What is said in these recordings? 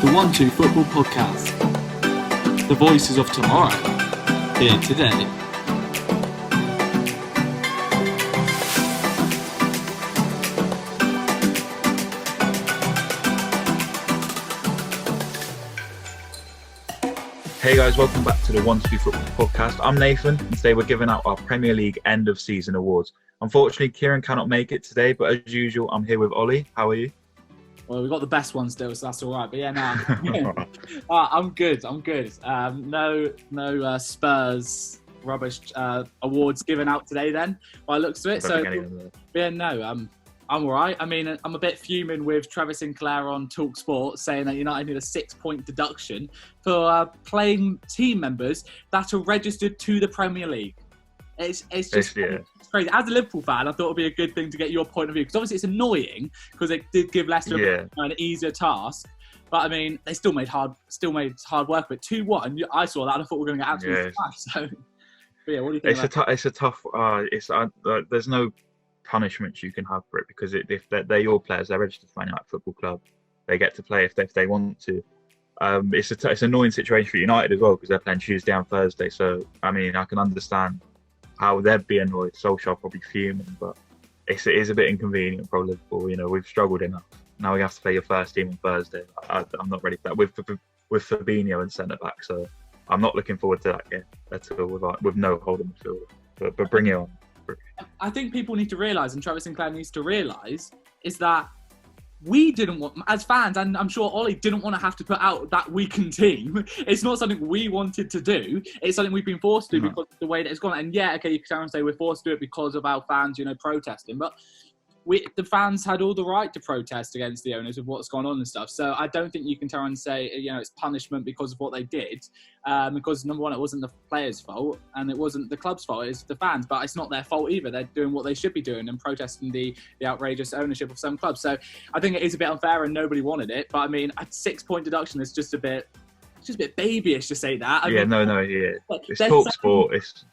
The O2F Football Podcast. The voices of tomorrow, here today. Hey guys, welcome back to the O2F Football Podcast. I'm Nathan, and today we're giving out our Premier League end of season awards. Unfortunately, Kieran cannot make it today, but as usual, I'm here with Ollie. How are you? Well, we've got the best one still, so that's all right. But yeah, no, I'm good. No Spurs rubbish awards given out today. Then, by the looks of it, so yeah, no, I'm all right. I mean, I'm a bit fuming with Trevor Sinclair on TalkSport saying that United need a 6-point deduction for playing team members that are registered to the Premier League. It's just it's crazy. As a Liverpool fan, I thought it would be a good thing to get your point of view, because obviously it's annoying because they did give Leicester an easier task. But I mean, they still made hard work of it. 2-1. I saw that and I thought we were going to get absolutely smashed. So, but yeah, what do you think? It's a tough. There's no punishments you can have for it, because if they're your players, they're registered for Man United Football Club. They get to play if they want to. It's an annoying situation for United as well, because they're playing Tuesday and Thursday. So I mean, I can understand how they'd be annoyed. Solskjaer probably fuming, but it is a bit inconvenient for Liverpool. You know, we've struggled enough. Now we have to play your first team on Thursday. I'm not ready for that with Fabinho and centre back. So I'm not looking forward to that game at all with no holding midfielder. But bring it on. I think people need to realise, and Trevor Sinclair needs to realise, is that we didn't want, as fans, and I'm sure Ollie didn't want to have to put out that weakened team. It's not something we wanted to do. It's something we've been forced to do because of the way that it's gone. And yeah, okay, you can say we're forced to do it because of our fans, protesting. But the fans had all the right to protest against the owners of what's gone on and stuff. So I don't think you can turn and say, it's punishment because of what they did. Because number one, it wasn't the players' fault and it wasn't the club's fault. It's the fans, but it's not their fault either. They're doing what they should be doing and protesting the outrageous ownership of some clubs. So I think it is a bit unfair and nobody wanted it. But I mean, a 6-point deduction is just a bit babyish to say that. It's TalkSport.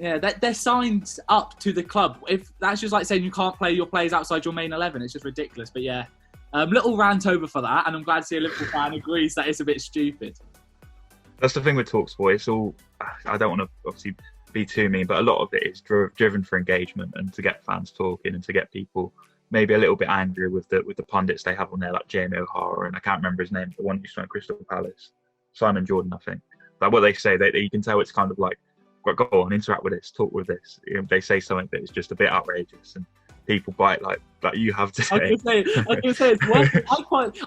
Yeah, they're signed up to the club. If that's just like saying you can't play your players outside your main 11, it's just ridiculous. But yeah, little rant over for that, and I'm glad to see a Liverpool fan agrees that it's a bit stupid. That's the thing with TalkSport. It's all, I don't want to obviously be too mean, but a lot of it is driven for engagement and to get fans talking and to get people maybe a little bit angry with the pundits they have on there, like Jamie O'Hara, and I can't remember his name, the one who's from Crystal Palace, Simon Jordan, I think. Like what they say, you can tell it's kind of like, go on, interact with this, talk with this. They say something that is just a bit outrageous, and people bite like you have to say. I was going to say it's worth,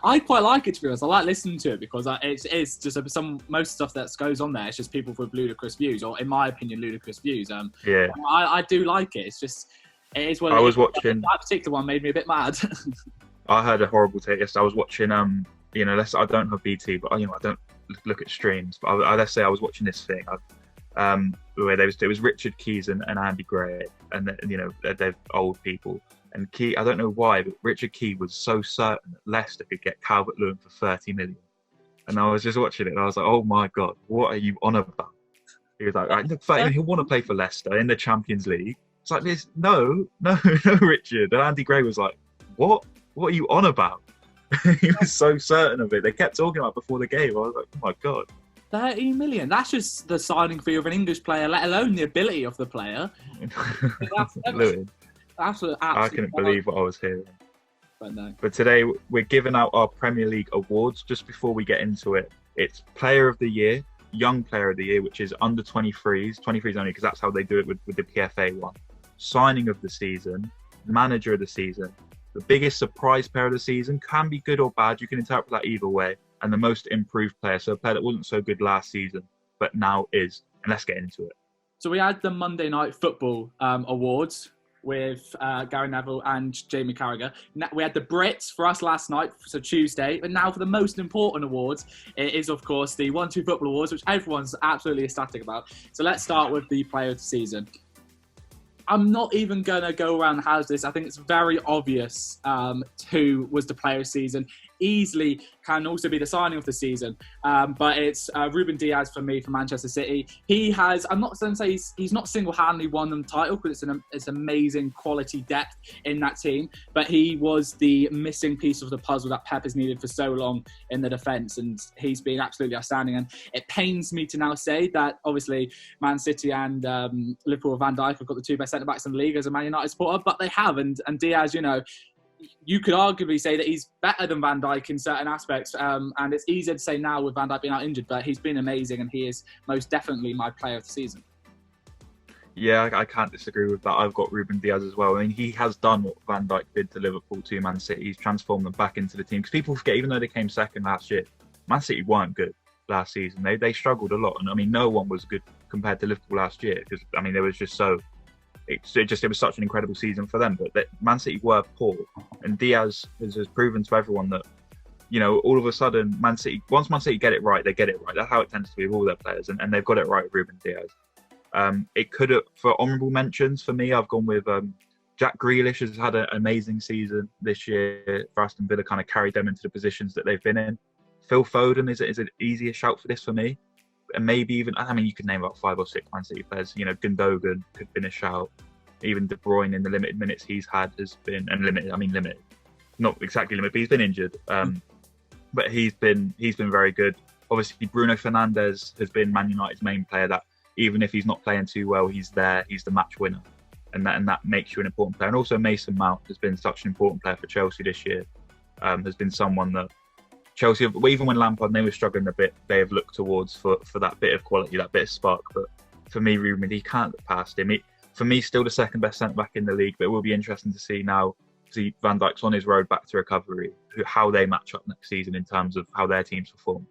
I quite like it, to be honest. I like listening to it because it's just most stuff that goes on there. It's just people with ludicrous views, or in my opinion, ludicrous views. I do like it. It's just it is what I was watching. That particular one made me a bit mad. I heard a horrible take yesterday. I was watching I don't have BT, but I don't look at streams. But let's say I was watching this thing. Where it was Richard Keys and Andy Gray, and they're old people. And Key, I don't know why, but Richard Key was so certain that Leicester could get Calvert-Lewin for 30 million. And I was just watching it, and I was like, "Oh my God, what are you on about?" He was like, "He'll want to play for Leicester in the Champions League." It's like this, no, Richard. And Andy Gray was like, "What? What are you on about?" He was so certain of it. They kept talking about it before the game. I was like, "Oh my God." 30 million. That's just the signing fee of an English player, let alone the ability of the player. I couldn't believe what I was hearing. But no. But today we're giving out our Premier League awards. Just before we get into it, it's Player of the Year, Young Player of the Year, which is under 23s only, because that's how they do it with the PFA one. Signing of the season, Manager of the season, the biggest surprise player of the season, can be good or bad. You can interpret that either way. And the most improved player, so a player that wasn't so good last season, but now is. And let's get into it. So we had the Monday Night Football awards with Gary Neville and Jamie Carragher. We had the Brits for us last night, so Tuesday. And now for the most important awards, it is, of course, the O2F Football Awards, which everyone's absolutely ecstatic about. So let's start with the Player of the Season. I'm not even going to go around the houses. I think it's very obvious who was the Player of the Season. easily can also be the signing of the season. But it's Ruben Diaz for me for Manchester City. He has, I'm not going to say he's not single-handedly won them the title because it's amazing quality depth in that team, but he was the missing piece of the puzzle that Pep has needed for so long in the defence, and he's been absolutely outstanding. And it pains me to now say that obviously Man City and Liverpool Van Dijk have got the two best centre-backs in the league as a Man United supporter, but they have, and Diaz, you could arguably say that he's better than Van Dijk in certain aspects, and it's easier to say now with Van Dijk being out injured, but he's been amazing, and he is most definitely my player of the season. Yeah, I can't disagree with that. I've got Ruben Diaz as well. I mean, he has done what Van Dijk did to Liverpool to Man City. He's transformed them back into the team. Because people forget, even though they came second last year, Man City weren't good last season. They struggled a lot, and I mean, no one was good compared to Liverpool last year. Because I mean, there was just so. It was such an incredible season for them, but Man City were poor, and Diaz has proven to everyone that, all of a sudden once Man City get it right, they get it right. That's how it tends to be with all their players, and they've got it right with Ruben Diaz. It could have, for honourable mentions for me, I've gone with Jack Grealish has had an amazing season this year for Aston Villa, kind of carried them into the positions that they've been in. Phil Foden is an easier shout for this for me. And maybe even, I mean, you could name about 5 or 6 Man City players. Gundogan could been a shout. Even De Bruyne in the limited minutes he's had has been, and limited, not exactly limited, but he's been injured. But he's been very good. Obviously, Bruno Fernandes has been Man United's main player. That even if he's not playing too well, he's there. He's the match winner, and that makes you an important player. And also Mason Mount has been such an important player for Chelsea this year. Has been someone that Chelsea, even when Lampard and they were struggling a bit, they have looked towards for that bit of quality, that bit of spark. But for me, Ruben, he can't look past him. For me, still the second best centre-back in the league, but it will be interesting to see now, see Van Dijk's on his road back to recovery, how they match up next season in terms of how their teams perform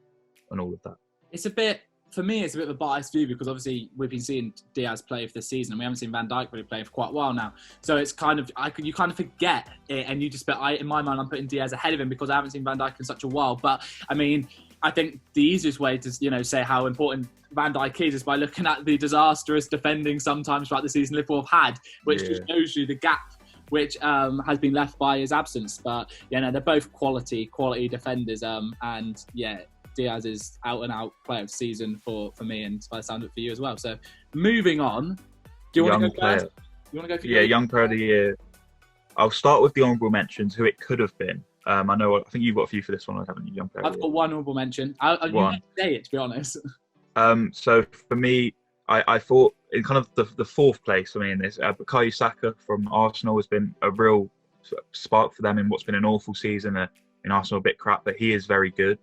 and all of that. For me, it's a bit of a biased view because obviously we've been seeing Diaz play for this season and we haven't seen Van Dijk really play for quite a while now. So it's kind of, you kind of forget it and you just, in my mind, I'm putting Diaz ahead of him because I haven't seen Van Dijk in such a while. But I mean, I think the easiest way to, say how important Van Dijk is by looking at the disastrous defending sometimes throughout the season Liverpool have had, which just shows you the gap which has been left by his absence. But, they're both quality defenders. And Diaz is out and out player of the season for me, and by the sound of it for you as well. So moving on, do you want to go first? You want to go for young player of the year. I'll start with the honourable mentions, who it could have been. I think you've got a few for this one, haven't you? Young player. I've got one honourable mention. You didn't say it, to be honest. So for me, I thought in kind of the fourth place for me in this, Bukayo Saka from Arsenal has been a real spark for them in what's been an awful season. In Arsenal, a bit crap, but he is very good.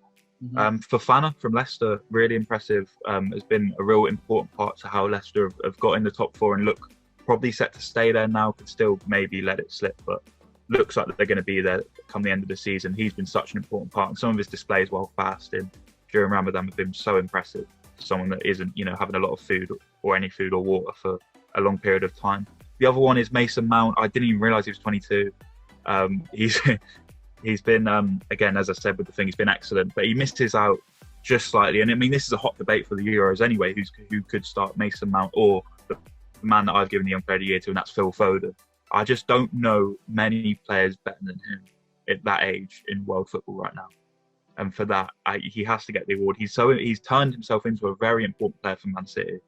Mm-hmm. Fofana from Leicester, really impressive, has been a real important part to how Leicester have got in the top 4 and look probably set to stay there now, could still maybe let it slip, but looks like they're going to be there come the end of the season. He's been such an important part, and some of his displays while fasting during Ramadan have been so impressive for someone that isn't, having a lot of food or any food or water for a long period of time. The other one is Mason Mount. I didn't even realise he was 22. He's been, again, as I said with the thing, he's been excellent, but he misses out just slightly. And I mean, this is a hot debate for the Euros anyway, who could start Mason Mount or the man that I've given the Young Player of the Year to, and that's Phil Foden. I just don't know many players better than him at that age in world football right now. And for that, he has to get the award. He's turned himself into a very important player for Man City.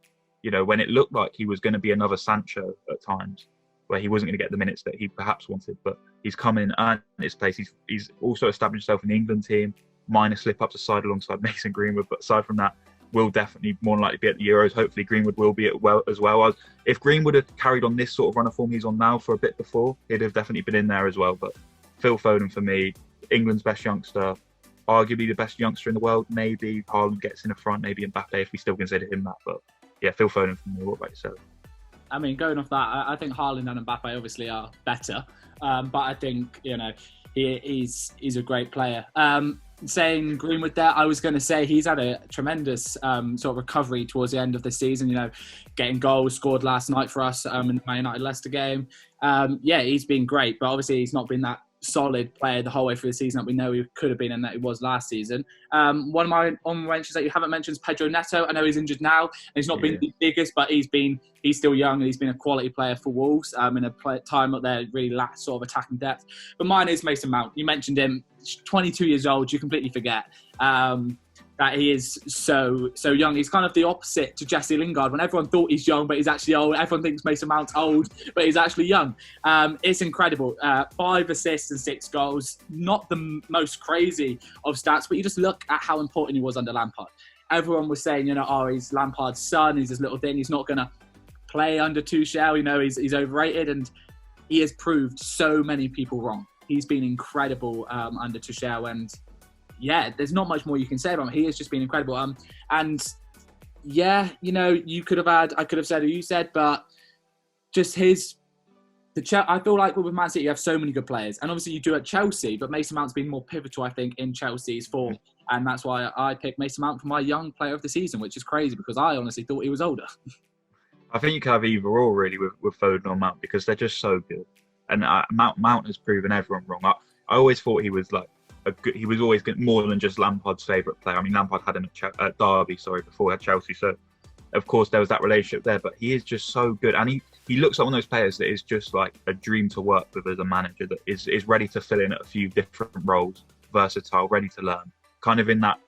When it looked like he was going to be another Sancho at times, where he wasn't going to get the minutes that he perhaps wanted, but he's come in and earned his place. He's also established himself in the England team, minor slip-ups aside alongside Mason Greenwood, but aside from that, will definitely more than likely be at the Euros. Hopefully Greenwood will be as well. If Greenwood had carried on this sort of run of form he's on now for a bit before, he'd have definitely been in there as well. But Phil Foden for me, England's best youngster, arguably the best youngster in the world. Maybe Haaland gets in the front, maybe Mbappe if we still consider him that. But yeah, Phil Foden for me. What about yourself? I mean, going off that, I think Haaland and Mbappe obviously are better, but I think he's a great player. Saying Greenwood there, I was going to say he's had a tremendous sort of recovery towards the end of the season. Getting goals, scored last night for us in the Man United Leicester game. He's been great, but obviously he's not been that solid player the whole way through the season that we know he could have been and that he was last season. One of my honorable mentions that you haven't mentioned is Pedro Neto. I know he's injured now, and he's not been the biggest, but he's still young and he's been a quality player for Wolves in a time that they really lack sort of attacking depth. But mine is Mason Mount. You mentioned him, 22 years old. You completely forget that he is so young. He's kind of the opposite to Jesse Lingard. When everyone thought he's young, but he's actually old. Everyone thinks Mason Mount's old, but he's actually young. It's incredible. 5 assists and 6 goals. Not the most crazy of stats, but you just look at how important he was under Lampard. Everyone was saying, he's Lampard's son. He's this little thing. He's not going to play under Tuchel. He's overrated, and he has proved so many people wrong. He's been incredible under Tuchel, and there's not much more you can say about him. He has just been incredible. I could have said who you said, but just I feel like with Man City, you have so many good players. And obviously you do at Chelsea, but Mason Mount's been more pivotal, I think, in Chelsea's form. And that's why I picked Mason Mount for my young player of the season, which is crazy because I honestly thought he was older. I think you can have either or really with Foden or Mount because they're just so good. And Mount has proven everyone wrong. I always thought he was like, he was always more than just Lampard's favourite player. I mean, Lampard had him at Derby, before he had Chelsea. So, of course, there was that relationship there. But he is just so good. And he looks like one of those players that is just like a dream to work with as a manager, that is ready to fill in a few different roles, versatile, ready to learn. Kind of in that,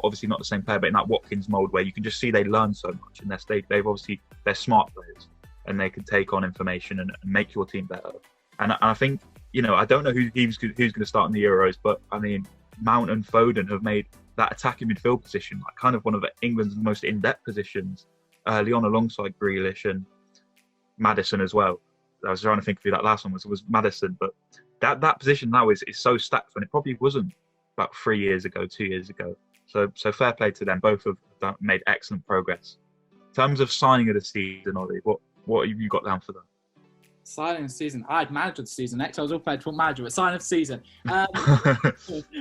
obviously not the same player, but in that Watkins mould where you can just see they learn so much. And they're smart players and they can take on information and make your team better. And I think, I don't know who's going to start in the Euros, but I mean, Mount and Foden have made that attacking midfield position like kind of one of England's most in-depth positions early on, alongside Grealish and Maddison as well. I was trying to think who that last one was Maddison, but that position now is so stacked when it probably wasn't about 2 years ago. So fair play to them. Both have made excellent progress. In terms of signing of the season, Ollie, what have you got down for that? Signing of the season. I had manager of the season next. I was all played for manager, but signing of the season.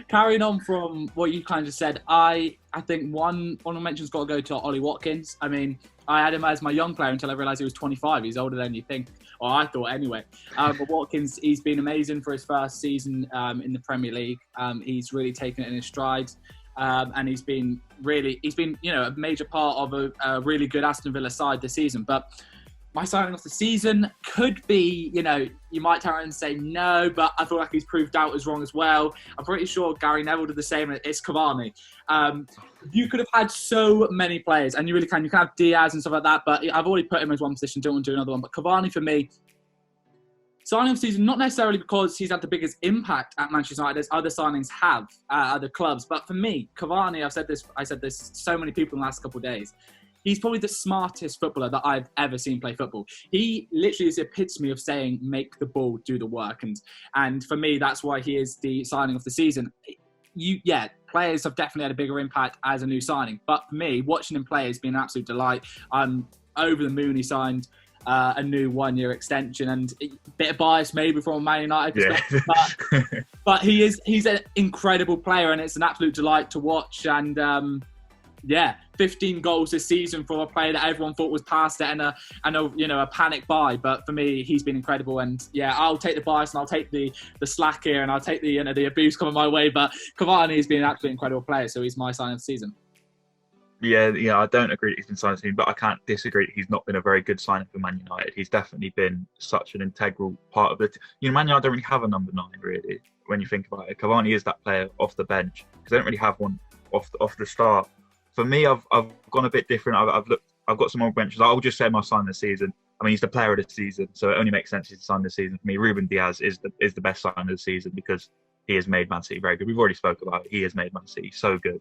Carrying on from what you kind of said, I think one honorable mention's got to go to Ollie Watkins. I mean, I had him as my young player until I realised he was 25. He's older than you think, or I thought anyway. But Watkins, he's been amazing for his first season in the Premier League. He's really taken it in his stride. And he's been a major part of a really good Aston Villa side this season. But my signing of the season could be, you might turn around and say no, but I feel like he's proved doubters wrong as well. I'm pretty sure Gary Neville did the same. It's Cavani. You could have had so many players, and you really can. You can have Diaz and stuff like that, but I've already put him as one position. Don't want to do another one. But Cavani, for me, signing of the season, not necessarily because he's had the biggest impact at Manchester United as other signings have at other clubs, but for me, Cavani, I said this so many people in the last couple of days. He's probably the smartest footballer that I've ever seen play football. He literally is the epitome of saying, make the ball do the work. And for me, that's why he is the signing of the season. Players have definitely had a bigger impact as a new signing. But for me, watching him play has been an absolute delight. I'm over the moon he signed a new 1-year extension, and a bit of bias maybe from a Man United perspective. Yeah. But he's an incredible player, and it's an absolute delight to watch. And 15 goals this season for a player that everyone thought was past it and a panic buy. But for me, he's been incredible. And I'll take the bias and I'll take the slack here, and I'll take the abuse coming my way. But Cavani has been an absolutely incredible player, so he's my sign of the season. Yeah, I don't agree that he's been signed to the team, but I can't disagree that he's not been a very good signing for Man United. He's definitely been such an integral part of it. Man United don't really have a number 9, really, when you think about it. Cavani is that player off the bench, because they don't really have one off the start. For me, I've gone a bit different. I've got some more benches. I'll just say my sign this season. I mean, he's the player of the season, so it only makes sense he's the sign this season. For me, Ruben Diaz is the best sign of the season because he has made Man City very good. We've already spoke about it. He has made Man City so good.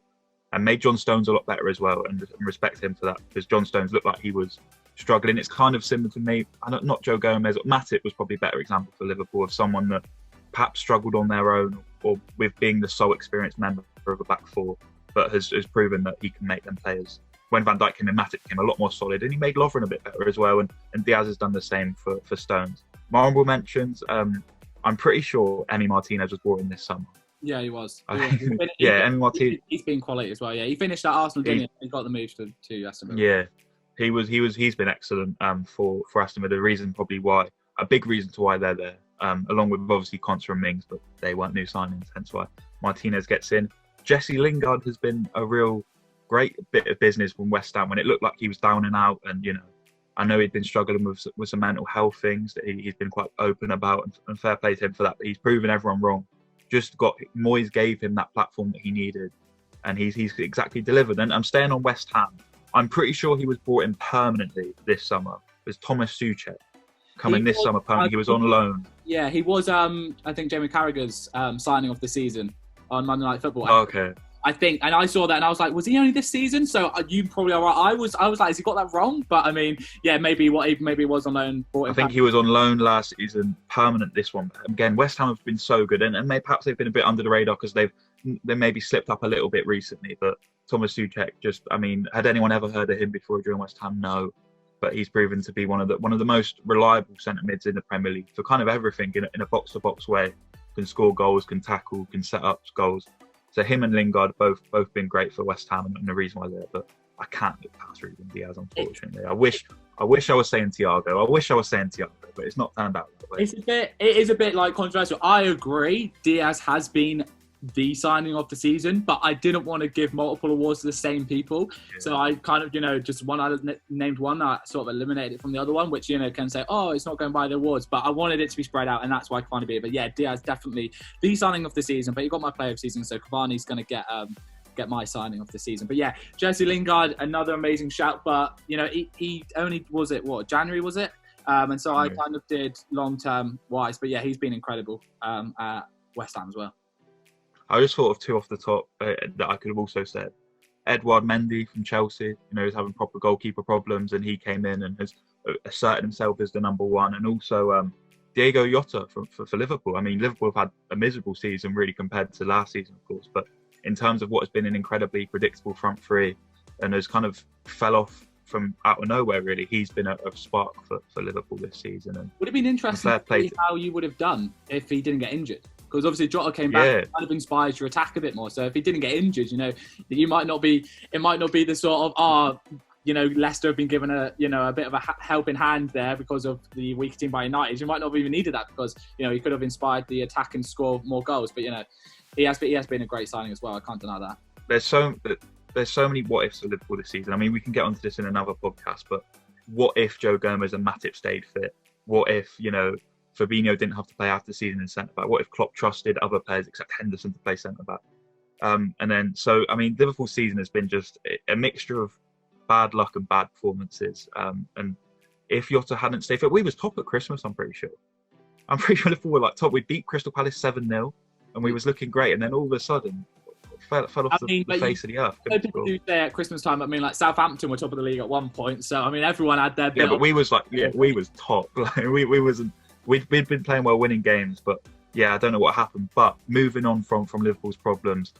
And made John Stones a lot better as well, and respect him for that, because John Stones looked like he was struggling. It's kind of similar to me. Not Joe Gomez. Matip was probably a better example for Liverpool of someone that perhaps struggled on their own or with being the sole experienced member of a back four, but has proven that he can make them players. When Van Dijk came in, Matip became a lot more solid, and he made Lovren a bit better as well, and Diaz has done the same for Stones. My honourable mentions, I'm pretty sure Emi Martinez was brought in this summer. Yeah, he was. Emi Martinez. He's been quality as well. Yeah, he finished at Arsenal, didn't he? He got the move to Aston Villa. Yeah, he's been excellent for Aston Villa. The reason probably why, a big reason to why they're there. along with obviously Konsa and Mings, but they weren't new signings, hence why Martinez gets in. Jesse Lingard has been a real great bit of business from West Ham when it looked like he was down and out, and I know he'd been struggling with some mental health things that he's been quite open about, and fair play to him for that. But he's proven everyone wrong. Moyes gave him that platform that he needed, and he's exactly delivered. And I'm staying on West Ham. I'm pretty sure he was brought in permanently this summer. It was Thomas Suchek coming this summer permanently. He was on loan. Yeah, he was. I think Jamie Carragher's signing of the season on Monday Night Football. Okay. I think, and I saw that, and I was like, was he only this season? So you probably are right. I was like, has he got that wrong? But I mean, yeah, maybe he was on loan. I think he was on loan last season, permanent this one. Again, West Ham have been so good, and maybe perhaps they've been a bit under the radar because they maybe slipped up a little bit recently. But Thomas Suchek, had anyone ever heard of him before during West Ham? No. But he's proven to be one of the most reliable centre mids in the Premier League for kind of everything in a box to box way. Can score goals, can tackle, can set up goals. So him and Lingard both been great for West Ham, and the reason why they're there. But I can't look past Ruben Diaz, unfortunately. I wish I was saying Thiago. But it's not turned out that way. It is a bit like controversial. I agree. Diaz has been the signing of the season, but I didn't want to give multiple awards to the same people. Yeah. So I kind of, just one, I named one, I sort of eliminated it from the other one, which, can say, oh, it's not going by the awards, but I wanted it to be spread out, and that's why I kind of be it. But yeah, Diaz definitely the signing of the season, but you got my player of the season, so Cavani's going to get my signing of the season. But yeah, Jesse Lingard, another amazing shout, but he only, January was it? And so I kind of did long-term wise, but yeah, he's been incredible at West Ham as well. I just thought of two off the top that I could have also said. Edouard Mendy from Chelsea, he's having proper goalkeeper problems, and he came in and has asserted himself as the number one. And also Diego Jota for Liverpool. I mean, Liverpool have had a miserable season really compared to last season, of course. But in terms of what has been an incredibly predictable front three and has kind of fell off from out of nowhere, really, he's been a spark for Liverpool this season. And would it have been interesting to see how you would have done if he didn't get injured? Because obviously Jota came back, kind of inspires your attack a bit more. So if he didn't get injured, it might not be the sort of, Leicester have been given a bit of a helping hand there because of the weaker team by United. You might not have even needed that because, he could have inspired the attack and score more goals. But, he has been a great signing as well. I can't deny that. There's so many what ifs for Liverpool this season. I mean, we can get onto this in another podcast, but what if Joe Gomez and Matip stayed fit? What if, Fabinho didn't have to play after the season in centre-back? What if Klopp trusted other players except Henderson to play centre-back? Liverpool's season has been just a mixture of bad luck and bad performances. And if Jota hadn't stayed fit, we was top at Christmas, I'm pretty sure. Liverpool were top. We beat Crystal Palace 7-0, and we was looking great. And then all of a sudden, fell off the face of the earth. People do say at Christmas time, Southampton were top of the league at one point. So, everyone had their... Yeah, but we was we was top. We wasn't... We'd been playing well, winning games, but yeah, I don't know what happened. But moving on from Liverpool's problems,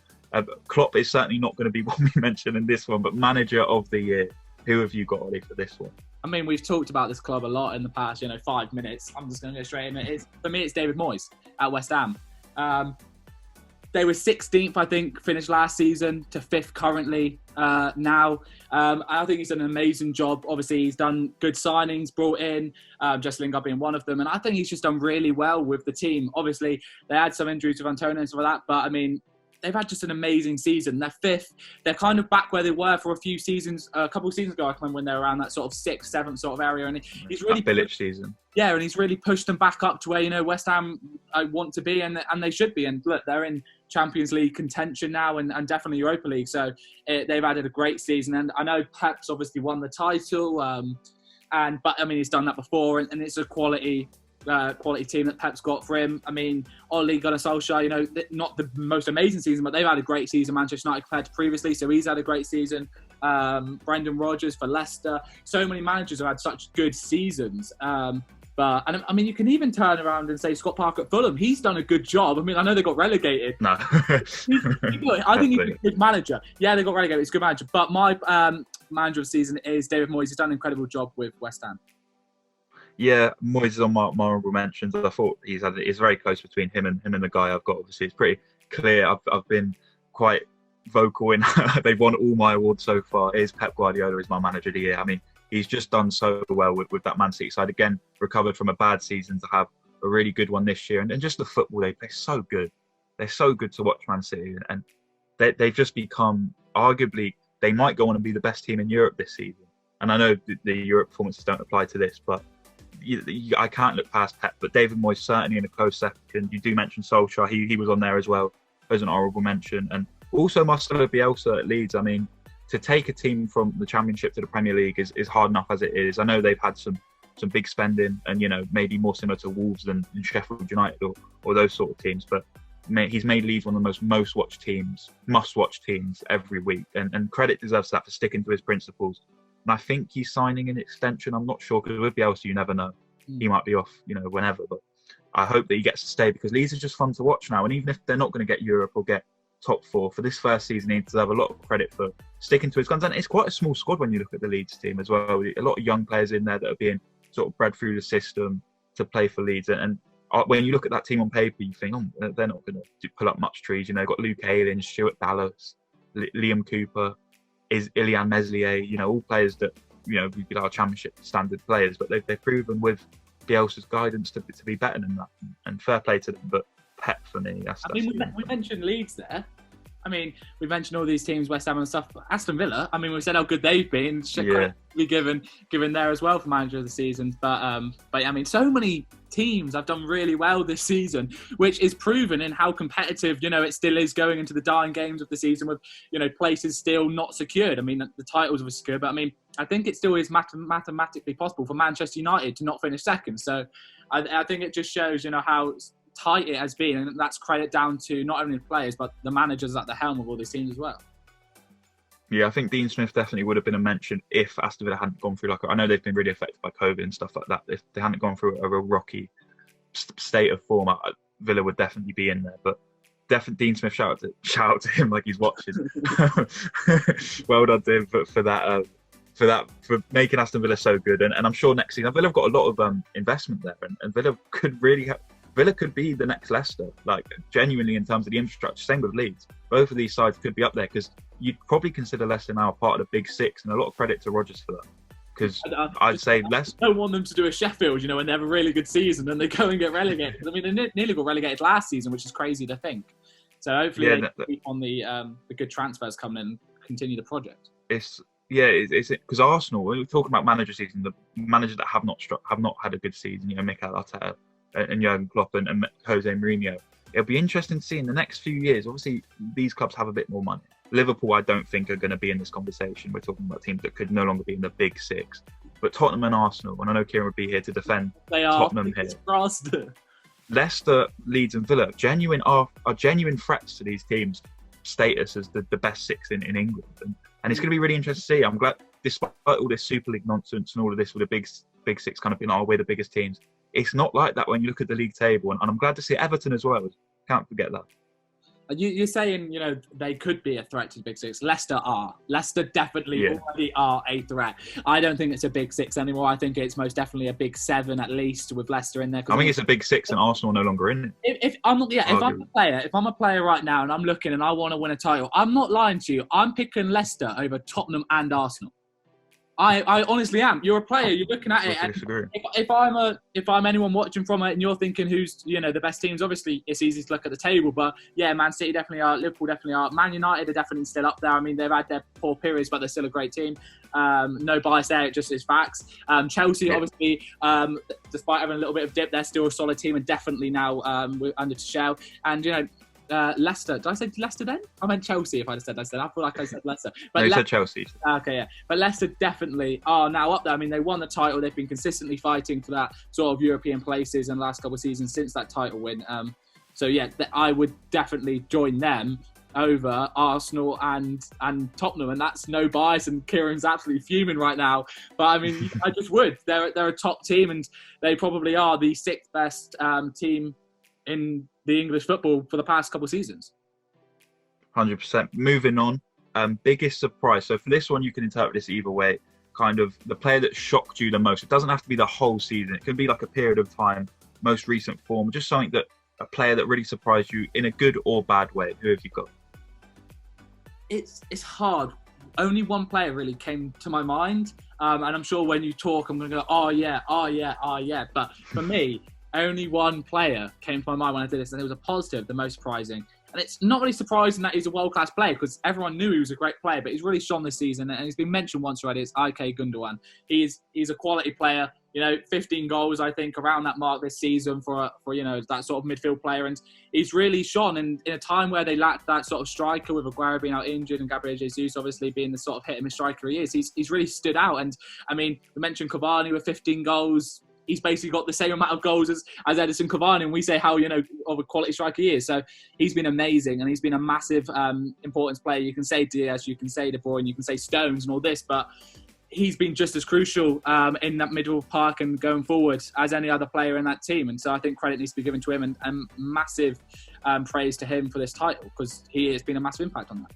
Klopp is certainly not going to be one we mentioned in this one, but manager of the year. Who have you got, Ollie, for this one? We've talked about this club a lot in the past, 5 minutes. I'm just going to go straight in. For me, it's David Moyes at West Ham. They were 16th, I think, finished last season to 5th currently now. I think he's done an amazing job. Obviously, he's done good signings, brought in Jesse Lingard being one of them. And I think he's just done really well with the team. Obviously, they had some injuries with Antonio and stuff like that. But, they've had just an amazing season. They're 5th. They're kind of back where they were for a few seasons. A couple of seasons ago, I can remember when they were around that sort of 6th, 7th sort of area. And he's really... Village season. Yeah, and he's really pushed them back up to where, West Ham want to be and they should be. And look, they're in Champions League contention now and definitely Europa League. So they've added a great season. And I know Pep's obviously won the title. But he's done that before and it's a quality team that Pep's got for him. Ollie Gunnar Solskjaer, not the most amazing season, but they've had a great season, Manchester United compared to previously, so he's had a great season. Brendan Rodgers for Leicester. So many managers have had such good seasons. You can even turn around and say Scott Parker at Fulham. He's done a good job. I know they got relegated. No. I think he's a good manager. Yeah, they got relegated. He's a good manager. But my manager of the season is David Moyes. He's done an incredible job with West Ham. Yeah, Moyes is on my honourable mentions. I thought it's very close between him and the guy I've got. Obviously, it's pretty clear. I've been quite vocal in. They've won all my awards so far. Pep Guardiola is my manager of the year. He's just done so well with that Man City side. Again, recovered from a bad season to have a really good one this year. And just the football they play, so good. They're so good to watch, Man City. And they've just become, arguably, they might go on and be the best team in Europe this season. And I know the Europe performances don't apply to this, but I can't look past Pep. But David Moyes certainly in a close second. You do mention Solskjaer. He was on there as well as an honourable mention. And also Marcelo Bielsa at Leeds. I mean, to take a team from the Championship to the Premier League is hard enough as it is. I know they've had some big spending and, maybe more similar to Wolves than Sheffield United or those sort of teams. But he's made Leeds one of the most watched teams, must-watch teams every week. And credit deserves that for sticking to his principles. And I think he's signing an extension. I'm not sure, because with Bielsa, you never know. He might be off, whenever. But I hope that he gets to stay, because Leeds is just fun to watch now. And even if they're not going to get Europe or get top four, for this first season, he deserves a lot of credit for sticking to his guns. And it's quite a small squad when you look at the Leeds team as well. A lot of young players in there that are being sort of bred through the system to play for Leeds. And when you look at that team on paper, you think, they're not going to pull up much trees. They've got Luke Ayling, Stuart Dallas, Liam Cooper, Ilian Meslier, all players that, we could our Championship standard players, but they've proven with Bielsa's guidance to be better than that. And fair play to them. But Pep, for me, we mentioned Leeds there. I mean, we mentioned all these teams, West Ham and stuff, but Aston Villa, I mean, we said how good they've been. Should be given there as well for manager of the season. But I mean, so many teams have done really well this season, which is proven in how competitive, it still is going into the dying games of the season with, places still not secured. I mean, the titles were secured, but I mean, I think it still is mathematically possible for Manchester United to not finish second. So I think it just shows, how tight it has been, and that's credit down to not only the players but the managers at the helm of all these teams as well. Yeah, I think Dean Smith definitely would have been a mention if Aston Villa hadn't gone through, I know they've been really affected by COVID and stuff like that. If they hadn't gone through a real rocky state of form, Villa would definitely be in there. But definitely Dean Smith, shout out to him like he's watching. Well done to him for that. For making Aston Villa so good, and I'm sure next season Villa have got a lot of investment there, and Villa could really Villa could be the next Leicester, genuinely in terms of the infrastructure. Same with Leeds. Both of these sides could be up there, because you'd probably consider Leicester now a part of the Big Six, and a lot of credit to Rodgers for that. Because I'd say Leicester. I don't want them to do a Sheffield, when they have a really good season and they go and get relegated. I mean, they nearly got relegated last season, which is crazy to think. So hopefully they keep on the good transfers coming in and continue the project. It's because Arsenal, we're talking about manager season, the managers that have not had a good season, Mikel Arteta and Jurgen Klopp and Jose Mourinho. It'll be interesting to see in the next few years. Obviously, these clubs have a bit more money. Liverpool, I don't think, are going to be in this conversation. We're talking about teams that could no longer be in the Big Six. But Tottenham and Arsenal, and I know Kieran would be here to defend Tottenham here. Leicester, Leeds and Villa are genuine threats to these teams' status as the best six in England. And it's going to be really interesting to see. I'm glad, despite all this Super League nonsense and all of this with the Big Six kind of being, we're the biggest teams. It's not like that when you look at the league table. And I'm glad to see Everton as well. Can't forget that. You're saying, they could be a threat to the Big Six. Leicester are. Leicester definitely already are a threat. I don't think it's a Big Six anymore. I think it's most definitely a Big Seven at least, with Leicester in there. I think it's a Big Six and Arsenal no longer in it. If I'm a player right now and I'm looking and I want to win a title, I'm not lying to you. I'm picking Leicester over Tottenham and Arsenal. I honestly am. You're a player. You're looking at it. And if I'm anyone watching from it, and you're thinking who's the best teams, obviously it's easy to look at the table. But yeah, Man City definitely are. Liverpool definitely are. Man United are definitely still up there. I mean, they've had their poor periods, but they're still a great team. No bias there. It just is facts. Chelsea, obviously, despite having a little bit of dip, they're still a solid team, and definitely now under Tuchel. And Leicester. Did I say Leicester then? I meant Chelsea if I'd have said Leicester. I feel like I said Leicester. But you said Chelsea. Okay, yeah. But Leicester definitely are now up there. I mean, they won the title. They've been consistently fighting for that sort of European places in the last couple of seasons since that title win. So, yeah, I would definitely join them over Arsenal and Tottenham. And that's no bias. And Kieran's absolutely fuming right now. But, I mean, I just would. They're a top team, and they probably are the sixth best team in the English football for the past couple of seasons. 100%. Moving on, biggest surprise. So for this one, you can interpret this either way. Kind of the player that shocked you the most. It doesn't have to be the whole season. It can be like a period of time, most recent form, just something a player that really surprised you in a good or bad way. Who have you got? It's hard. Only one player really came to my mind. And I'm sure when you talk, I'm going to go, oh yeah. But for me, only one player came to my mind when I did this, and it was a positive, the most surprising. And it's not really surprising that he's a world-class player because everyone knew he was a great player, but he's really shone this season, and he's been mentioned once already. It's IK Gundogan. He's a quality player. 15 goals, I think, around that mark this season for that sort of midfield player. And he's really shone in a time where they lacked that sort of striker, with Aguero being out injured and Gabriel Jesus obviously being the sort of hit-and-miss striker he is. He's really stood out. And, I mean, we mentioned Cavani with 15 goals. He's basically got the same amount of goals as Edison Cavani, and we say how, of a quality striker he is. So he's been amazing, and he's been a massive importance player. You can say Diaz, you can say De Bruyne, you can say Stones and all this, but he's been just as crucial in that middle park and going forward as any other player in that team. And so I think credit needs to be given to him, and massive praise to him for this title, because he has been a massive impact on that.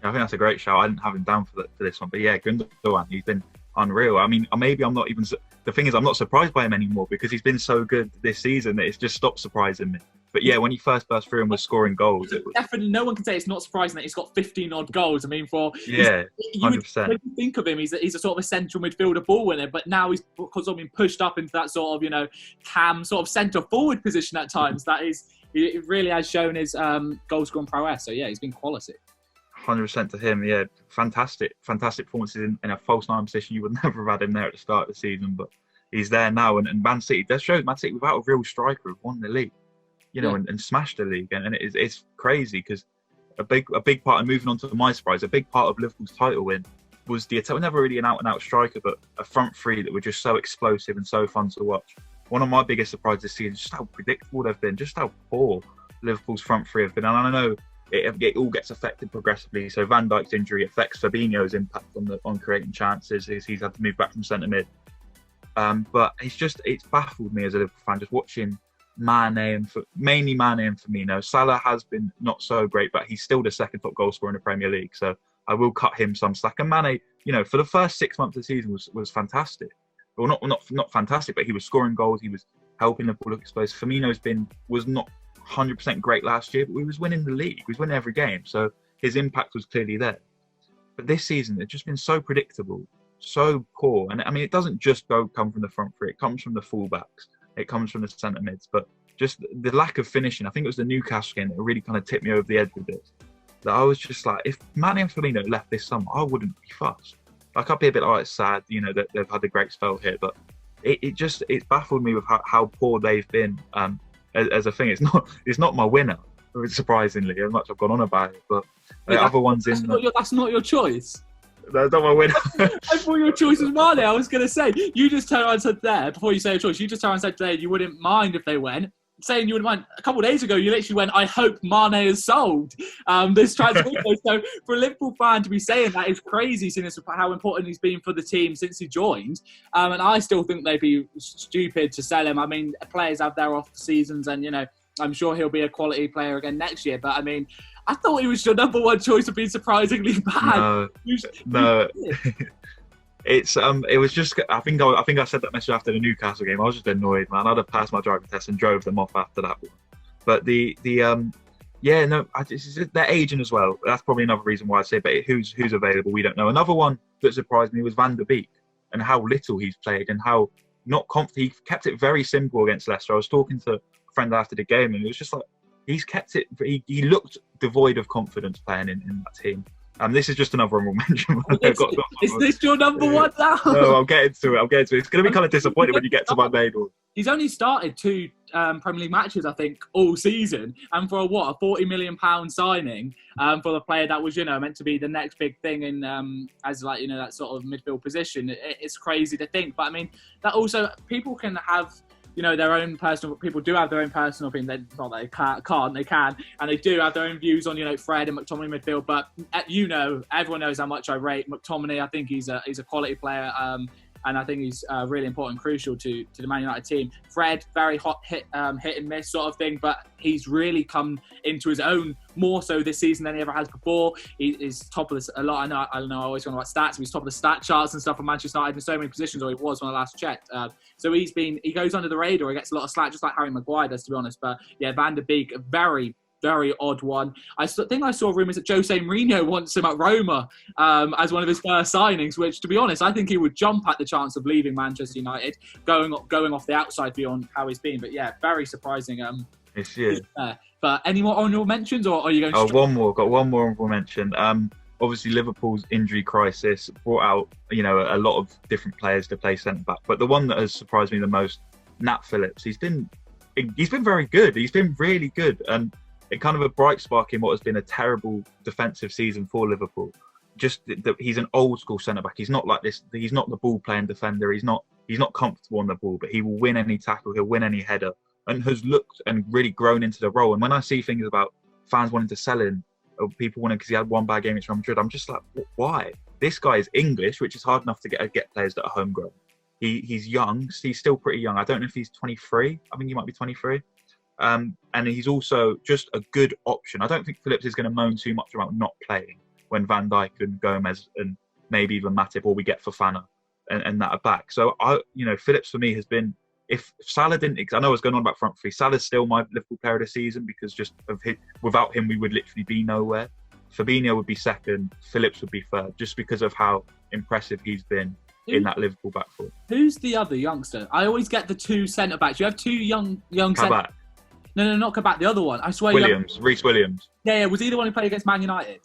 I think that's a great shout. I didn't have him down for this one, but yeah, Gundogan, he's been unreal. I mean, maybe I'm not even. The thing is, I'm not surprised by him anymore because he's been so good this season that it's just stopped surprising me. But yeah, when he first burst through and was scoring goals, it was definitely, no one can say it's not surprising that he's got 15 odd goals. I mean, 100%. When you think of him, he's a sort of a central midfielder ball winner, but now he's because of being pushed up into that sort of cam sort of centre forward position at times. It really has shown his goal scoring prowess. So yeah, he's been quality. 100% to him, yeah. Fantastic performances in a false nine position. You would never have had him there at the start of the season, but he's there now. And Man City, that shows Man City without a real striker have won the league, and smashed the league. And it's crazy because a big part of moving on to my surprise, a big part of Liverpool's title win was the attack. Never really an out-and-out striker, but a front three that were just so explosive and so fun to watch. One of my biggest surprises this season is just how predictable they've been, just how poor Liverpool's front three have been. And I know it all gets affected progressively. So Van Dijk's injury affects Fabinho's impact on creating chances as he's had to move back from centre mid. But it's baffled me as a Liverpool fan just watching mainly Mane and Firmino. Salah has been not so great, but he's still the second top goal scorer in the Premier League. So I will cut him some slack. And Mane, for the first 6 months of the season was fantastic. Well, not fantastic, but he was scoring goals. He was helping Liverpool look exposed. Firmino's was not 100% great last year, but he was winning the league. He was winning every game, so his impact was clearly there. But this season, it's just been so predictable, so poor. And I mean, it doesn't just come from the front three. It comes from the fullbacks. It comes from the centre mids. But just the lack of finishing. I think it was the Newcastle game that really kind of tipped me over the edge with this. That I was just like, if Mane and Firmino left this summer, I wouldn't be fussed. Like, I'd be a bit like, it's sad, that they've had a great spell here. But it baffled me with how poor they've been. As a thing, it's not my winner, surprisingly, as much I've gone on about it. But the other ones that's not your choice. That's not my winner. I thought your choice was Mane. I was going to say, you just turned around and said there, before you say your choice, you just turned around and said today you wouldn't mind if they went. Saying you wouldn't mind. A couple of days ago, you literally went, I hope Mane is sold this transfer window. So for a Liverpool fan to be saying that is crazy, seeing as how important he's been for the team since he joined. And I still think they'd be stupid to sell him. I mean, players have their off seasons, and I'm sure he'll be a quality player again next year. But I mean, I thought he was your number one choice of being surprisingly bad. No. It was just. I think I said that message after the Newcastle game. I was just annoyed, man. I'd have passed my driving test and drove them off after that one. But they're aging as well. That's probably another reason why I say. But who's available, we don't know. Another one that surprised me was Van der Beek and how little he's played and how not confident. He kept it very simple against Leicester. I was talking to a friend after the game, and it was just like he's kept it. He looked devoid of confidence playing in that team. This is just another honorable mention. Is this your number one now? No, I'll get into it. It's going to be kind of disappointing when you get to my main one. He's only started 2 Premier League matches, I think, all season. And for a £40 million signing for the player that was, meant to be the next big thing in that sort of midfield position. It's crazy to think. But I mean, that also, people can have their own personal. People do have their own personal opinion. Not that they can't. They can, and they do have their own views on Fred and McTominay midfield. But everyone knows how much I rate McTominay. I think he's a quality player, and I think he's really important, and crucial to the Man United team. Fred, very hot hit and miss sort of thing, but he's really come into his own more so this season than he ever has before. He's top of this a lot. I know. I always talk about stats. He's top of the stat charts and stuff for Manchester United in so many positions, or he was when I last checked. So he goes under the radar. He gets a lot of slack, just like Harry Maguire does, to be honest. But yeah, Van der Beek, very, very odd one. Think I saw rumours that Jose Mourinho wants him at Roma as one of his first signings, which, to be honest, I think he would jump at the chance of leaving Manchester United, going off the outside beyond how he's been. But yeah, very surprising. But any more honourable mentions, or are you going? One more. Got one more honourable mention. Obviously, Liverpool's injury crisis brought out, a lot of different players to play centre back. But the one that has surprised me the most, Nat Phillips. He's been very good. He's been really good, and it kind of a bright spark in what has been a terrible defensive season for Liverpool. He's an old school centre back. He's not like this. He's not the ball playing defender. He's not comfortable on the ball, but he will win any tackle. He'll win any header, and has looked and really grown into the role. And when I see things about fans wanting to sell him, or people wanting because he had one bad game against Real Madrid, I'm just like, why? This guy is English, which is hard enough to get players that are homegrown. He's young. He's still pretty young. I don't know if he's 23. I think he might be 23. And he's also just a good option. I don't think Phillips is going to moan too much about not playing when Van Dijk and Gomez and maybe even Matip, or we get Fofana and that are back. So Phillips for me has been. If Salah didn't, I know I was going on about front three. Salah's still my Liverpool player of the season because without him we would literally be nowhere. Fabinho would be second. Phillips would be third, just because of how impressive he's been in that Liverpool back four. Who's the other youngster? I always get the two centre backs. You have two young centre. No, not Kabak. The other one. I swear. Reece Williams. Yeah. Was he the one who played against Man United?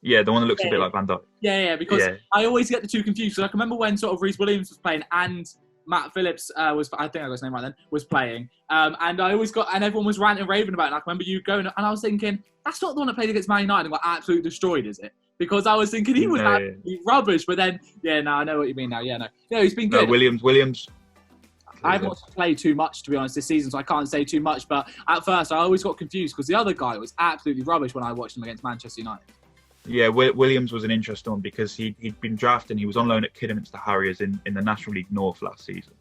Yeah, the one that looks a bit like Van Dijk. Yeah. Because I always get the two confused. So I can remember when sort of Reece Williams was playing and Matt Phillips I think I got his name right then, was playing. And I always and everyone was ranting and raving about it. And I can remember you going, and I was thinking, that's not the one that played against Man United and got absolutely destroyed, is it? Because I was thinking he was absolutely rubbish. But then, I know what you mean now. No, he's been good. Williams. I haven't watched him play too much, to be honest, this season, so I can't say too much. But at first, I always got confused because the other guy was absolutely rubbish when I watched him against Manchester United. Yeah, Williams was an interesting one because he'd been drafted. He was on loan at Kidderminster Harriers in the National League North last season.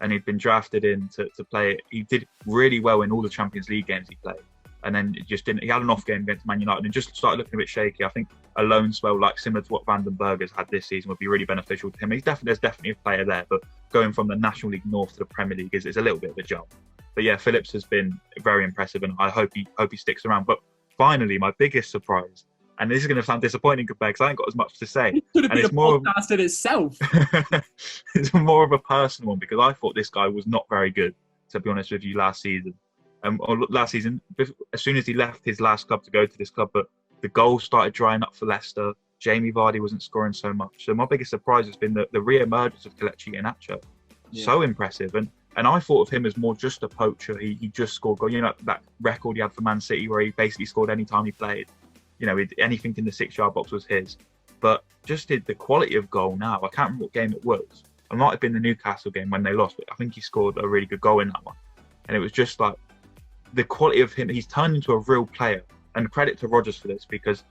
And he'd been drafted in to play. He did really well in all the Champions League games he played. And then it just didn't. He had an off game against Man United and just started looking a bit shaky. I think a loan spell similar to what Van den Berg has had this season would be really beneficial to him. There's definitely a player there, but going from the National League North to the Premier League is a little bit of a jump. But yeah, Phillips has been very impressive, and I hope he sticks around. But finally, my biggest surprise, and this is going to sound disappointing because I ain't got as much to say. It could have been a podcast in itself. It's more of a personal one because I thought this guy was not very good, to be honest with you, last season. As soon as he left his last club to go to this club, but the goals started drying up for Leicester. Jamie Vardy wasn't scoring so much. So my biggest surprise has been the re-emergence of Kelechi Iheanacho. Yeah. So impressive. And I thought of him as more just a poacher. He just scored goals. That record he had for Man City where he basically scored any time he played. Anything in the 6-yard box was his. But just the quality of goal now. I can't remember what game it was. It might have been the Newcastle game when they lost, but I think he scored a really good goal in that one. And it was just like the quality of him. He's turned into a real player. And credit to Rodgers for this because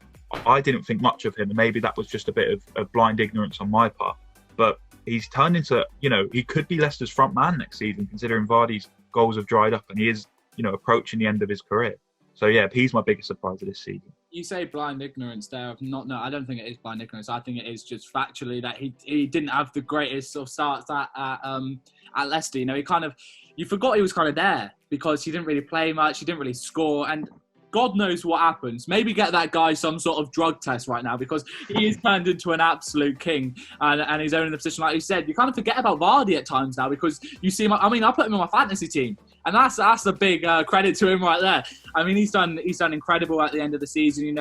I didn't think much of him. And maybe that was just a bit of blind ignorance on my part. But he's turned into, he could be Leicester's front man next season, considering Vardy's goals have dried up and he is, approaching the end of his career. So yeah, he's my biggest surprise of this season. You say blind ignorance there. No, I don't think it is blind ignorance. I think it is just factually that he didn't have the greatest sort of starts at Leicester. You forgot he was kind of there because he didn't really play much. He didn't really score, and God knows what happens. Maybe get that guy some sort of drug test right now because he is turned into an absolute king and he's only in the position, like you said. You kind of forget about Vardy at times now because you see him. I put him on my fantasy team. And that's a big credit to him right there. He's done incredible at the end of the season,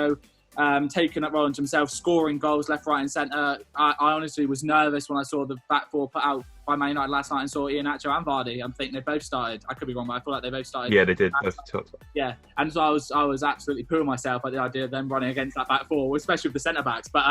taking that role into himself, scoring goals left, right and centre. I honestly was nervous when I saw the back four put out by Man United last night and saw Iheanacho and Vardy. I'm thinking they both started. I could be wrong, but I feel like they both started. Yeah, they did. Yeah, and so I was absolutely pooing myself at the idea of them running against that back four, especially with the centre-backs. But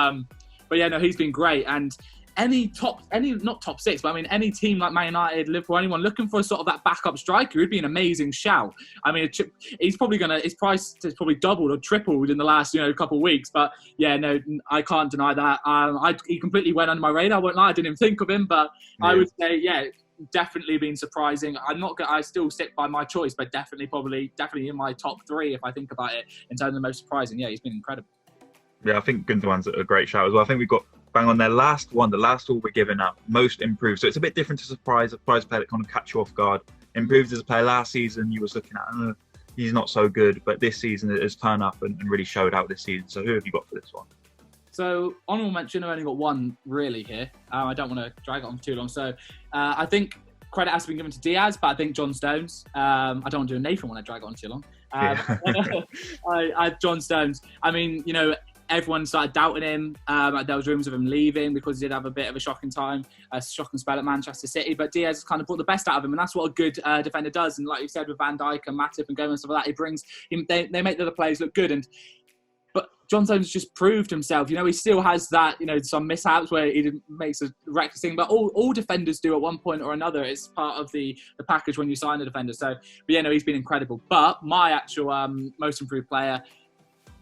yeah, no, he's been great. And not top six, but any team like Man United, Liverpool, anyone looking for sort of that backup striker would be an amazing shout. His price has probably doubled or tripled in the last couple of weeks. But yeah, no, I can't deny that. He completely went under my radar. I won't lie, I didn't even think of him, but yeah. I would say definitely been surprising. I still stick by my choice, but definitely in my top 3 if I think about it in terms of the most surprising. Yeah, he's been incredible. Yeah, I think Gundogan's a great shout as well. I think we've got bang on their last one, the last all we're giving out, most improved. So it's a bit different to surprise player that kind of catch you off guard. Improved as a player last season, you was looking at, he's not so good, but this season has turned up and really showed out this season. So who have you got for this one? So, honourable mention, I've only got one really here. I don't want to drag it on for too long. So, I think credit has been given to Diaz, but I think John Stones. I don't want to do a Nathan when I drag it on too long. John Stones. I mean, everyone started doubting him. There was rumours of him leaving because he did have a bit of a shocking time, a shocking spell at Manchester City. But Diaz has kind of brought the best out of him, and that's what a good defender does. And like you said, with Van Dijk and Matip and Gomez and stuff like that, he brings him. They make the other players look good. But John Stones just proved himself. He still has that, some mishaps where he makes a reckless thing. But all defenders do at one point or another. It's part of the package when you sign a defender. So, but he's been incredible. But my actual most improved player,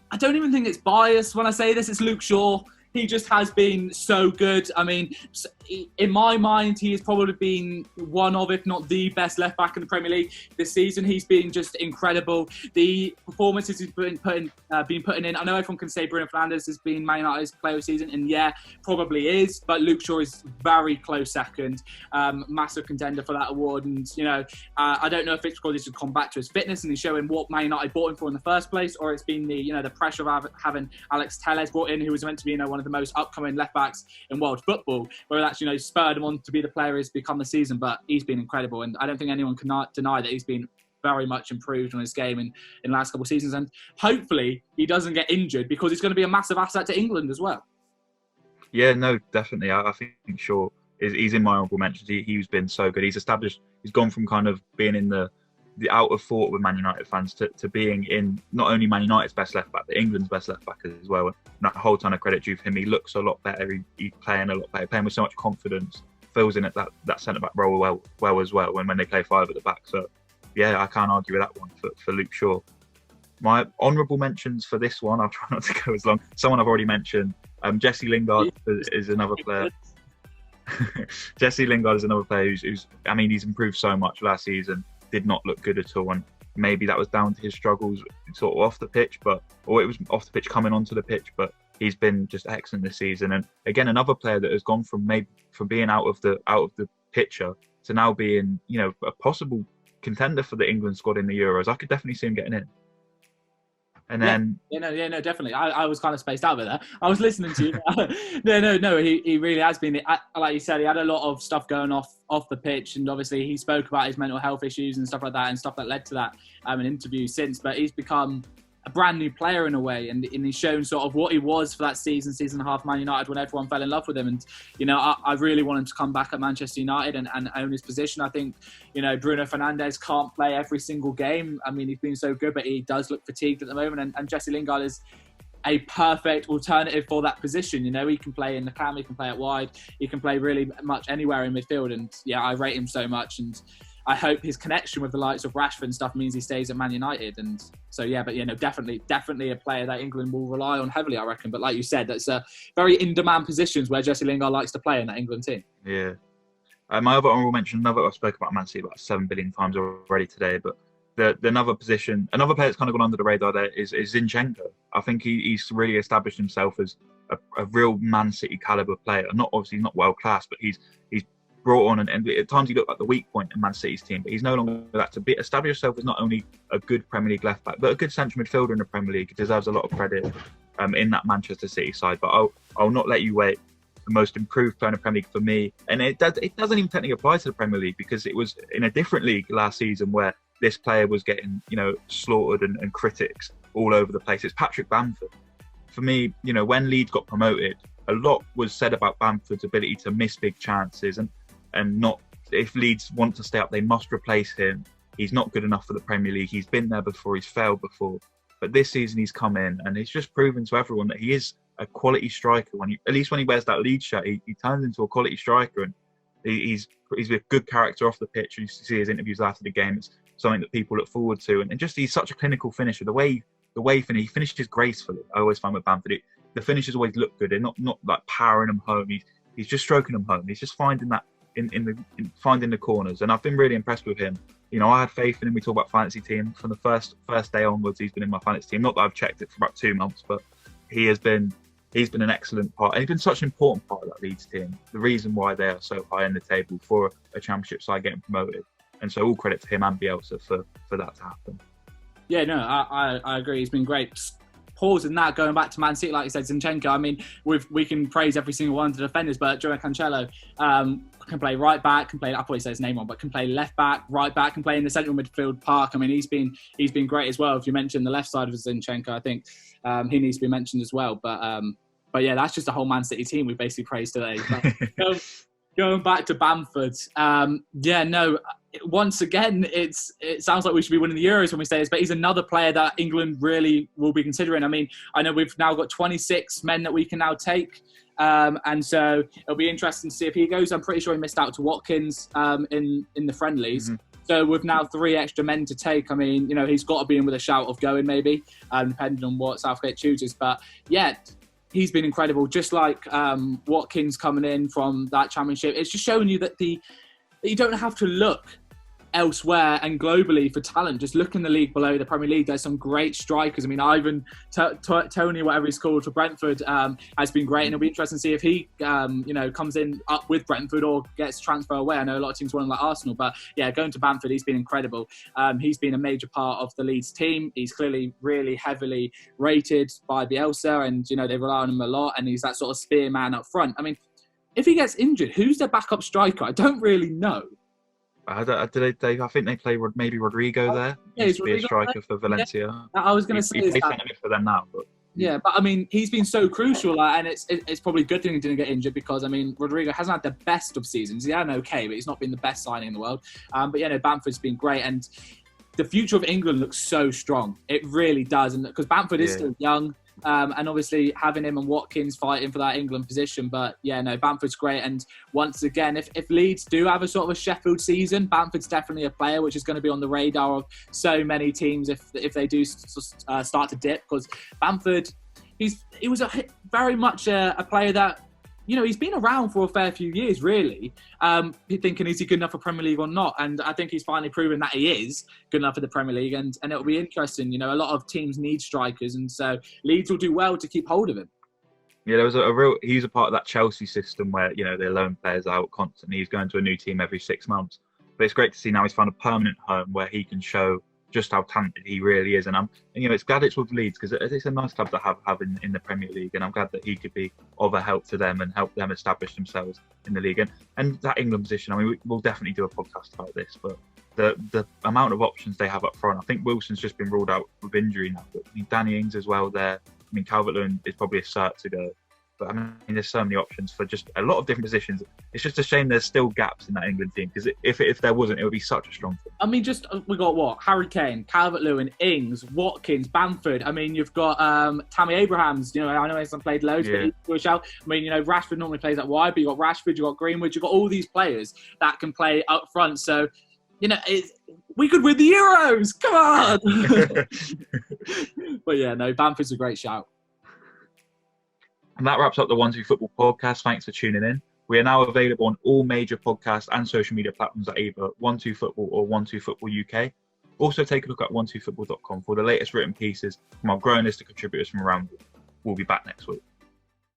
I don't even think it's biased when I say this. It's Luke Shaw. He just has been so good. I mean, in my mind, he has probably been one of, if not the best left back in the Premier League this season. He's been just incredible. The performances he's been putting in. I know everyone can say Bruno Fernandes has been Man United's player of the season, and yeah, probably is. But Luke Shaw is very close second, massive contender for that award. And I don't know if it's because he's just come back to his fitness and he's showing what Man United bought him for in the first place, or it's been the pressure of having Alex Telles brought in, who was meant to be one of the most upcoming left backs in world football, where that's spurred him on to be the player he's become this season. But he's been incredible, and I don't think anyone can deny that he's been very much improved on his game in the last couple of seasons. And hopefully he doesn't get injured, because he's going to be a massive asset to England as well. Yeah, no, definitely. I think Shaw he's in my honourable mentions. He's been so good. He's gone from kind of being in the out of thought with Man United fans to being in not only Man United's best left back, but England's best left back as well. And that whole ton of credit due for him. He looks a lot better. He's playing a lot better, playing with so much confidence. Fills in at that centre back role well as well when they play five at the back. So yeah, I can't argue with that one for Luke Shaw. My honourable mentions for this one, I'll try not to go as long. Someone I've already mentioned, Jesse Lingard is another player. Jesse Lingard is another player who's he's improved so much last season. Did not look good at all, and maybe that was down to his struggles sort of off the pitch, or it was off the pitch coming onto the pitch. But he's been just excellent this season, and again another player that has gone from being out of the picture to now being a possible contender for the England squad in the Euros. I could definitely see him getting in. And then no, definitely. I was kind of spaced out with that. I was listening to you. No. He really has been. Like you said, he had a lot of stuff going off the pitch, and obviously he spoke about his mental health issues and stuff like that, and stuff that led to that in interviews since. But he's become a brand new player in a way, and he's shown sort of what he was for that season and a half Man United when everyone fell in love with him. And I really want him to come back at Manchester United and own his position. I think Bruno Fernandes can't play every single game. I mean, he's been so good, but he does look fatigued at the moment, and Jesse Lingard is a perfect alternative for that position. He can play in the cam, he can play out wide, he can play really much anywhere in midfield, and yeah, I rate him so much. And I hope his connection with the likes of Rashford and stuff means he stays at Man United. And so, yeah, but definitely a player that England will rely on heavily, I reckon. But like you said, that's very in-demand positions where Jesse Lingard likes to play in that England team. Yeah. My other honourable mention, I've spoken about Man City about 7 billion times already today, but another player that's kind of gone under the radar there is Zinchenko. I think he's really established himself as a real Man City calibre player. Obviously not world class, but he's brought on, and at times he looked like the weak point in Man City's team, but he's no longer that. To establish yourself as not only a good Premier League left back, but a good central midfielder in the Premier League. He deserves a lot of credit in that Manchester City side. But I'll not let you wait. The most improved player in the Premier League for me, and it doesn't even technically apply to the Premier League, because it was in a different league last season where this player was getting slaughtered and critics all over the place. It's Patrick Bamford. For me, when Leeds got promoted, a lot was said about Bamford's ability to miss big chances and not, if Leeds want to stay up, they must replace him. He's not good enough for the Premier League. He's been there before. He's failed before. But this season he's come in and he's just proven to everyone that he is a quality striker. At least when he wears that Leeds shirt, he turns into a quality striker, and he's a good character off the pitch. You see his interviews after the game. It's something that people look forward to. And just he's such a clinical finisher. The way he finishes gracefully. I always find with Bamford, the finishes always look good. They're not like powering them home. He's just stroking them home. He's just finding that finding the corners, and I've been really impressed with him. I had faith in him. We talk about fantasy team from the first day onwards. He's been in my fantasy team. Not that I've checked it for about 2 months, but he's been an excellent part, and he's been such an important part of that Leeds team. The reason why they are so high in the table for a Championship side getting promoted, and so all credit to him and Bielsa for that to happen. Yeah, no, I agree. He's been great. Pausing that, going back to Man City, like you said, Zinchenko. I mean, we can praise every single one of the defenders, but Joao Cancelo can play right back, can play. I'll probably say his name wrong, but can play left back, right back, can play in the central midfield park. I mean, he's been great as well. If you mentioned the left side of Zinchenko, I think he needs to be mentioned as well. But yeah, that's just the whole Man City team we basically praised today. But, going back to Bamford, once again, it sounds like we should be winning the Euros when we say this, but he's another player that England really will be considering. I mean, I know we've now got 26 men that we can now take, and so it'll be interesting to see if he goes. I'm pretty sure he missed out to Watkins in the friendlies. Mm-hmm. So with now 3 extra men to take, I mean, he's got to be in with a shout of going maybe, depending on what Southgate chooses. But yeah, he's been incredible. Just like Watkins coming in from that championship, it's just showing you that you don't have to look elsewhere and globally for talent. Just look in the league below the Premier League. There's some great strikers. I mean, Ivan Tony, whatever he's called for Brentford, has been great, and it'll be interesting to see if he, comes in up with Brentford or gets transfer away. I know a lot of teams want him like Arsenal, but yeah, going to Bamford, he's been incredible. He's been a major part of the Leeds team. He's clearly really heavily rated by Bielsa, and they rely on him a lot. And he's that sort of spear man up front. I mean, if he gets injured, who's their backup striker? I don't really know. I think they play maybe Rodrigo there. Yeah, he's a striker for Valencia. Yeah. I was going to say he's centre mid for them now, but yeah, but I mean, he's been so crucial, and it's probably a good thing he didn't get injured, because I mean, Rodrigo hasn't had the best of seasons. He had an okay, but he's not been the best signing in the world. But yeah, no, Bamford's been great, and the future of England looks so strong. It really does, and because Bamford is still young. And obviously having him and Watkins fighting for that England position. But yeah, no, Bamford's great. And once again, if Leeds do have a sort of a Sheffield season, Bamford's definitely a player which is going to be on the radar of so many teams if they do start to dip. Because Bamford, he was very much a player that, he's been around for a fair few years, really. Thinking, is he good enough for Premier League or not? And I think he's finally proven that he is good enough for the Premier League. And it'll be interesting. A lot of teams need strikers. And so Leeds will do well to keep hold of him. Yeah, there was he's a part of that Chelsea system where, they loan players out constantly. He's going to a new team every 6 months. But it's great to see now he's found a permanent home where he can show just how talented he really is. And it's glad it's with Leeds, because it's a nice club to have in the Premier League, and I'm glad that he could be of a help to them and help them establish themselves in the league. And that England position, I mean, we'll definitely do a podcast about this, but the amount of options they have up front, I think Wilson's just been ruled out with injury now, but I mean, Danny Ings as well there. I mean, Calvert-Lewin is probably a cert to go. But I mean, there's so many options for just a lot of different positions. It's just a shame there's still gaps in that England team, because if there wasn't, it would be such a strong team. I mean, we got what? Harry Kane, Calvert-Lewin, Ings, Watkins, Bamford. I mean, you've got Tammy Abrahams. I know he hasn't played loads, but he's a shout. I mean, Rashford normally plays that wide, but you've got Rashford, you've got Greenwood, you've got all these players that can play up front. So, we could win the Euros. Come on! But yeah, no, Bamford's a great shout. And that wraps up the 1-2 Football podcast. Thanks for tuning in. We are now available on all major podcast and social media platforms at either 1-2 Football or 1-2 Football UK. Also, take a look at 12football.com for the latest written pieces from our growing list of contributors from around the world. We'll be back next week.